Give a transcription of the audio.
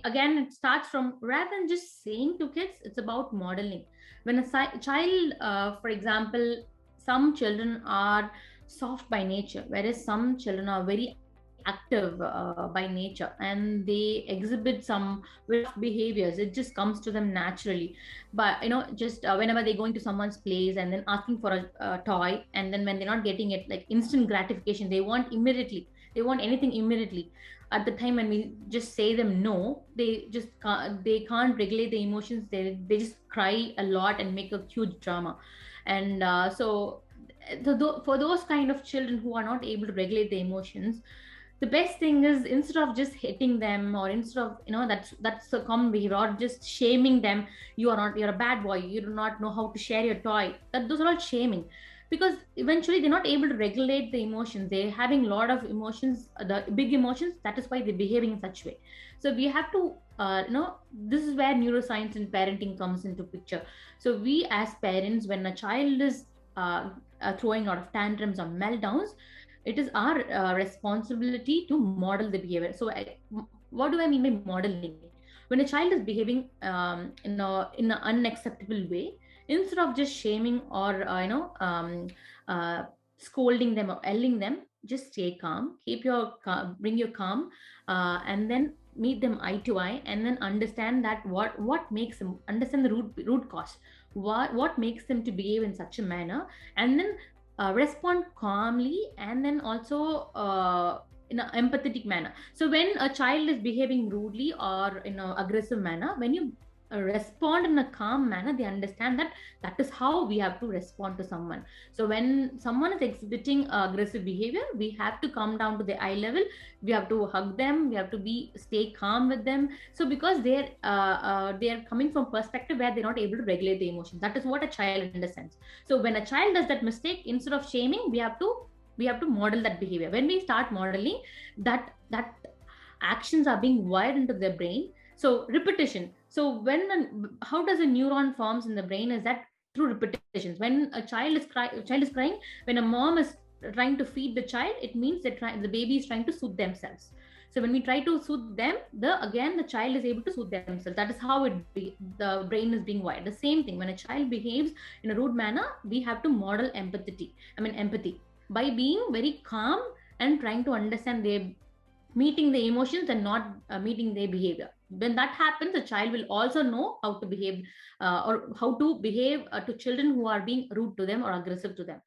again, it starts from, rather than just saying to kids, it's about modeling. When a child, for example, some children are soft by nature, whereas some children are very active by nature, and they exhibit some very rough behaviors. It just comes to them naturally. But just whenever they're going to someone's place and then asking for a toy, and then when they're not getting it, like instant gratification, they want immediately, they want anything immediately. At the time when we just say them no, they can't regulate the emotions. They just cry a lot and make a huge drama. And for those kind of children who are not able to regulate the emotions, the best thing is, instead of just hitting them, or instead of, that's a common behavior, or just shaming them, you're a bad boy, you do not know how to share your toy, that those are all shaming. Because eventually they're not able to regulate the emotions, they're having a lot of emotions, the big emotions, that is why they're behaving in such way. So we have to, this is where neuroscience and parenting comes into picture. So we as parents, when a child is throwing out of tantrums or meltdowns, it is our responsibility to model the behavior. So what do I mean by modeling? When a child is behaving in an unacceptable way, instead of just shaming or scolding them or yelling them, just stay calm, bring your calm, and then meet them eye to eye, and then understand that what makes them, understand the root cause, what makes them to behave in such a manner, and then respond calmly, and then also in an empathetic manner. So when a child is behaving rudely or in an aggressive manner, when you respond in a calm manner, they understand that that is how we have to respond to someone. So when someone is exhibiting aggressive behavior, we have to come down to the eye level, we have to hug them, we have to stay calm with them. So because they're coming from perspective where they're not able to regulate the emotions, that is what a child understands. So when a child does that mistake, instead of shaming, we have to model that behavior. When we start modeling, that actions are being wired into their brain. So repetition. So how does a neuron forms in the brain is that through repetitions. When a child is crying, when a mom is trying to feed the child, it means the baby is trying to soothe themselves. So when we try to soothe them, the child is able to soothe themselves. That is how the brain is being wired. The same thing, when a child behaves in a rude manner, we have to model empathy by being very calm and trying to understand their meeting the emotions and not meeting their behavior. When that happens, the child will also know how to behave or how to behave to children who are being rude to them or aggressive to them.